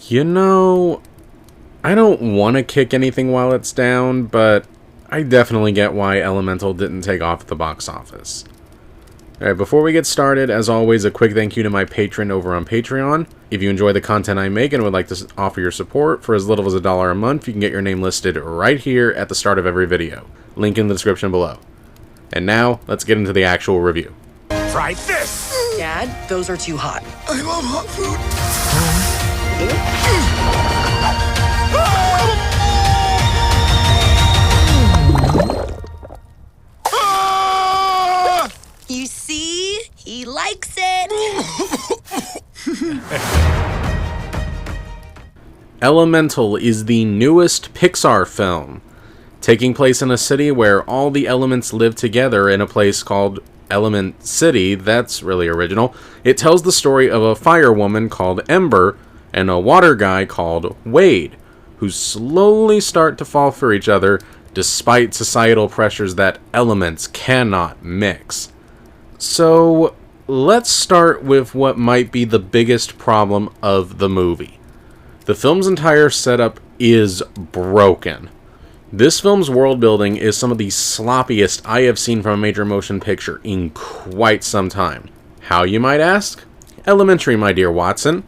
You know, I don't want to kick anything while it's down, but I definitely get why Elemental didn't take off at the box office. Alright, before we get started, as always, a quick thank you to my patron over on Patreon. If you enjoy the content I make and would like to offer your support for as little as $1 a month, you can get your name listed right here at the start of every video. Link in the description below. And now, let's get into the actual review. Try this! Dad, those are too hot. I love hot food. You see? He likes it. Elemental is the newest Pixar film, taking place in a city where all the elements live together in a place called Element City. That's really original. It tells the story of a fire woman called Ember and a water guy called Wade, who slowly start to fall for each other despite societal pressures that elements cannot mix. So, let's start with what might be the biggest problem of the movie. The film's entire setup is broken. This film's world building is some of the sloppiest I have seen from a major motion picture in quite some time. How, you might ask? Elementary, my dear Watson.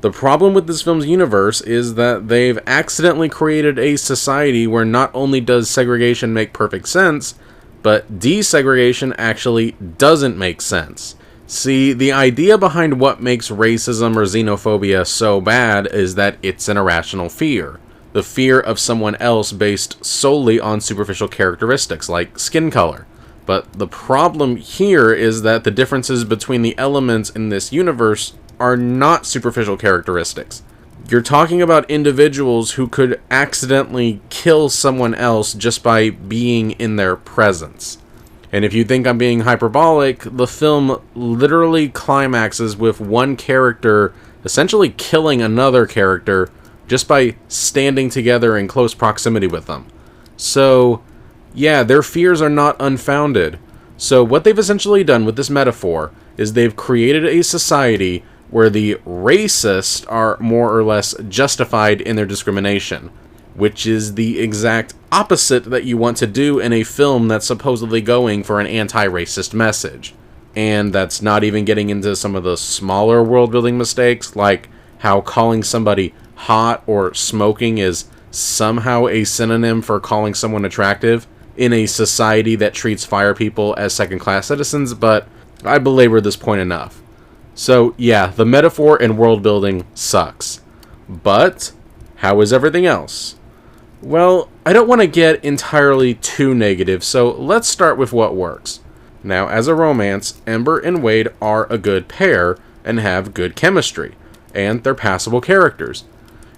The problem with this film's universe is that they've accidentally created a society where not only does segregation make perfect sense, but desegregation actually doesn't make sense. See, the idea behind what makes racism or xenophobia so bad is that it's an irrational fear. The fear of someone else based solely on superficial characteristics like skin color. But the problem here is that the differences between the elements in this universe are not superficial characteristics. You're talking about individuals who could accidentally kill someone else just by being in their presence. And if you think I'm being hyperbolic, the film literally climaxes with one character essentially killing another character just by standing together in close proximity with them. So, yeah, their fears are not unfounded. So what they've essentially done with this metaphor is they've created a society where the racists are more or less justified in their discrimination, which is the exact opposite that you want to do in a film that's supposedly going for an anti-racist message. And that's not even getting into some of the smaller world-building mistakes, like how calling somebody hot or smoking is somehow a synonym for calling someone attractive in a society that treats fire people as second-class citizens, but I belabored this point enough. So, yeah, the metaphor and world building sucks. But, how is everything else? Well, I don't want to get entirely too negative, so let's start with what works. Now, as a romance, Ember and Wade are a good pair and have good chemistry, and they're passable characters.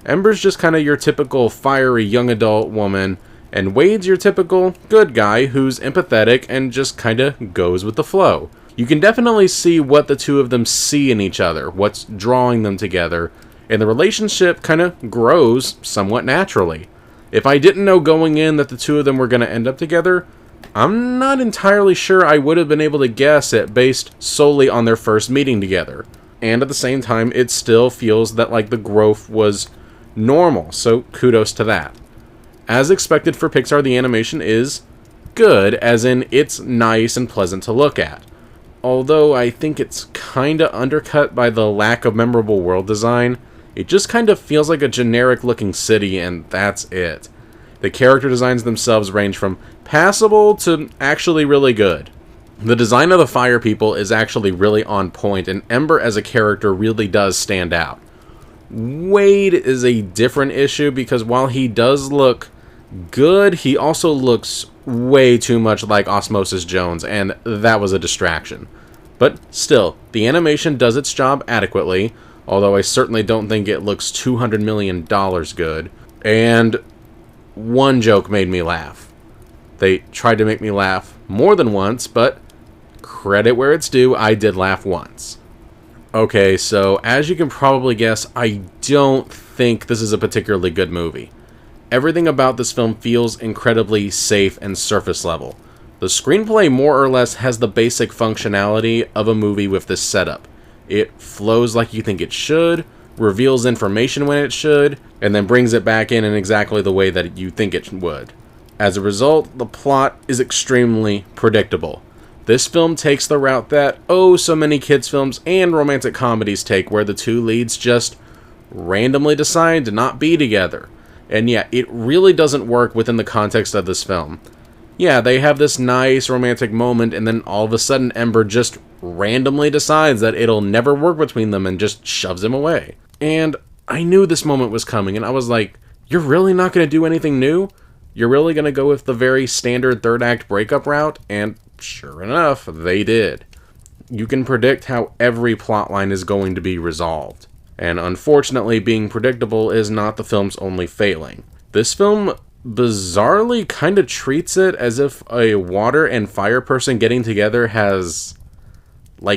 Ember's just kind of your typical fiery young adult woman, and Wade's your typical good guy who's empathetic and just kind of goes with the flow. You can definitely see what the two of them see in each other, what's drawing them together, and the relationship kind of grows somewhat naturally. If I didn't know going in that the two of them were going to end up together, I'm not entirely sure I would have been able to guess it based solely on their first meeting together. And at the same time, it still feels that like the growth was normal, so kudos to that. As expected for Pixar, the animation is good, as in it's nice and pleasant to look at. Although I think it's kinda undercut by the lack of memorable world design. It just kind of feels like a generic looking city and that's it. The character designs themselves range from passable to actually really good. The design of the fire people is actually really on point, and Ember as a character really does stand out. Wade is a different issue because while he does look good, he also looks way too much like Osmosis Jones, and that was a distraction. But still, the animation does its job adequately, although I certainly don't think it looks $200 million good. And one joke made me laugh. They tried to make me laugh more than once, but credit where it's due, I did laugh once. Okay, so as you can probably guess, I don't think this is a particularly good movie. Everything about this film feels incredibly safe and surface level. The screenplay more or less has the basic functionality of a movie with this setup. It flows like you think it should, reveals information when it should, and then brings it back in exactly the way that you think it would. As a result, the plot is extremely predictable. This film takes the route that so many kids' films and romantic comedies take, where the two leads just randomly decide to not be together. And yeah, it really doesn't work within the context of this film. Yeah, they have this nice romantic moment, and then all of a sudden Ember just randomly decides that it'll never work between them and just shoves him away. And I knew this moment was coming, and I was like, you're really not going to do anything new? You're really going to go with the very standard third act breakup route? And sure enough, they did. You can predict how every plotline is going to be resolved. And unfortunately, being predictable is not the film's only failing. This film bizarrely kind of treats it as if a water and fire person getting together has,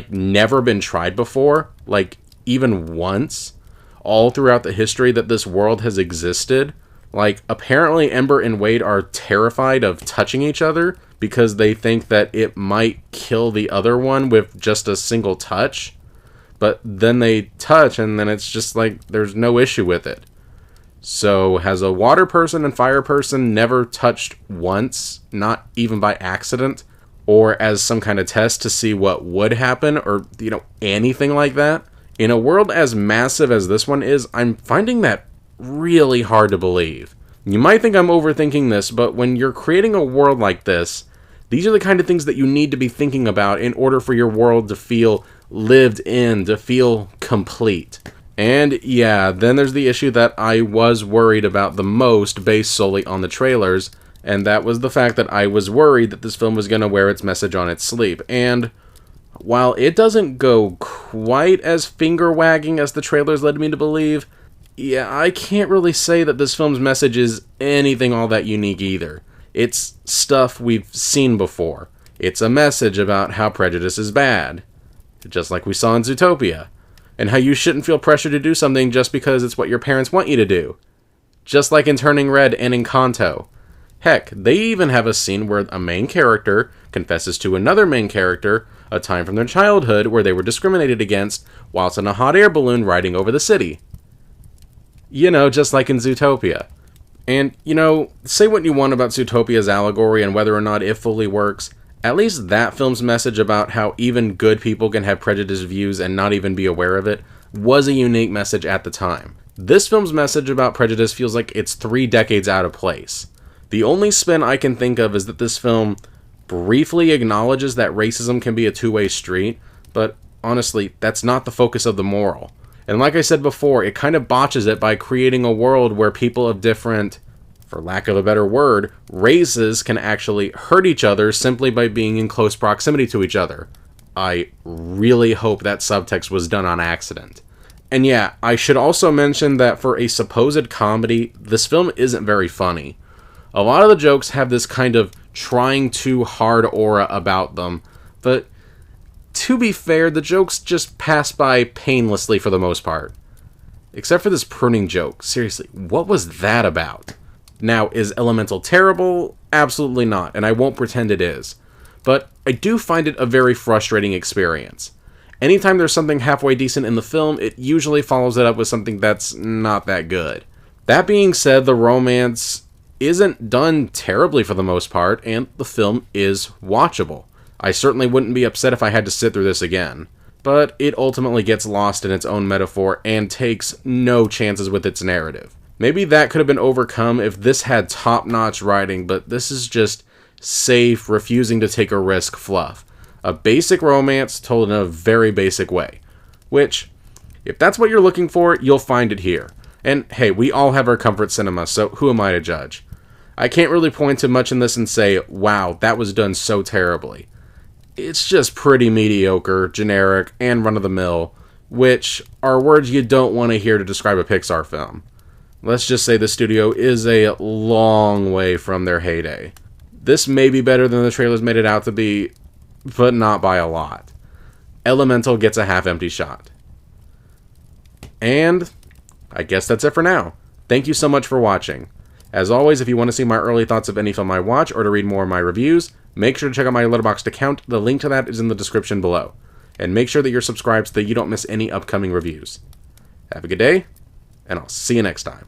never been tried before, even once, all throughout the history that this world has existed. Apparently Ember and Wade are terrified of touching each other because they think that it might kill the other one with just a single touch. But then they touch, and then it's just there's no issue with it. So has a water person and fire person never touched once, not even by accident, or as some kind of test to see what would happen, or, anything like that? In a world as massive as this one is, I'm finding that really hard to believe. You might think I'm overthinking this, but when you're creating a world like this, these are the kind of things that you need to be thinking about in order for your world to feel lived in, to feel complete. And yeah, then there's the issue that I was worried about the most based solely on the trailers, and that was the fact that I was worried that this film was going to wear its message on its sleeve. And while it doesn't go quite as finger-wagging as the trailers led me to believe, yeah, I can't really say that this film's message is anything all that unique either. It's stuff we've seen before. It's a message about how prejudice is bad, just like we saw in Zootopia, and how you shouldn't feel pressure to do something just because it's what your parents want you to do, just like in Turning Red and in Kanto. Heck, they even have a scene where a main character confesses to another main character a time from their childhood where they were discriminated against whilst in a hot air balloon riding over the city. Just like in Zootopia. And, say what you want about Zootopia's allegory and whether or not it fully works, at least that film's message about how even good people can have prejudiced views and not even be aware of it was a unique message at the time. This film's message about prejudice feels like it's 3 decades out of place. The only spin I can think of is that this film briefly acknowledges that racism can be a two-way street, but honestly, that's not the focus of the moral. And like I said before, it kind of botches it by creating a world where people of different, for lack of a better word, races can actually hurt each other simply by being in close proximity to each other. I really hope that subtext was done on accident. And yeah, I should also mention that for a supposed comedy, this film isn't very funny. A lot of the jokes have this kind of trying too hard aura about them, but to be fair, the jokes just pass by painlessly for the most part. Except for this pruning joke. Seriously, what was that about? Now, is Elemental terrible? Absolutely not, and I won't pretend it is. But I do find it a very frustrating experience. Anytime there's something halfway decent in the film, it usually follows it up with something that's not that good. That being said, the romance isn't done terribly for the most part, and the film is watchable. I certainly wouldn't be upset if I had to sit through this again. But it ultimately gets lost in its own metaphor and takes no chances with its narrative. Maybe that could have been overcome if this had top-notch writing, but this is just safe, refusing to take a risk fluff. A basic romance told in a very basic way. Which, if that's what you're looking for, you'll find it here. And hey, we all have our comfort cinema, so who am I to judge? I can't really point to much in this and say, wow, that was done so terribly. It's just pretty mediocre, generic, and run-of-the-mill, which are words you don't want to hear to describe a Pixar film. Let's just say the studio is a long way from their heyday. This may be better than the trailers made it out to be, but not by a lot. Elemental gets a half-empty shot. And I guess that's it for now. Thank you so much for watching. As always, if you want to see my early thoughts of any film I watch or to read more of my reviews, make sure to check out my Letterboxd account. The link to that is in the description below. And make sure that you're subscribed so that you don't miss any upcoming reviews. Have a good day, and I'll see you next time.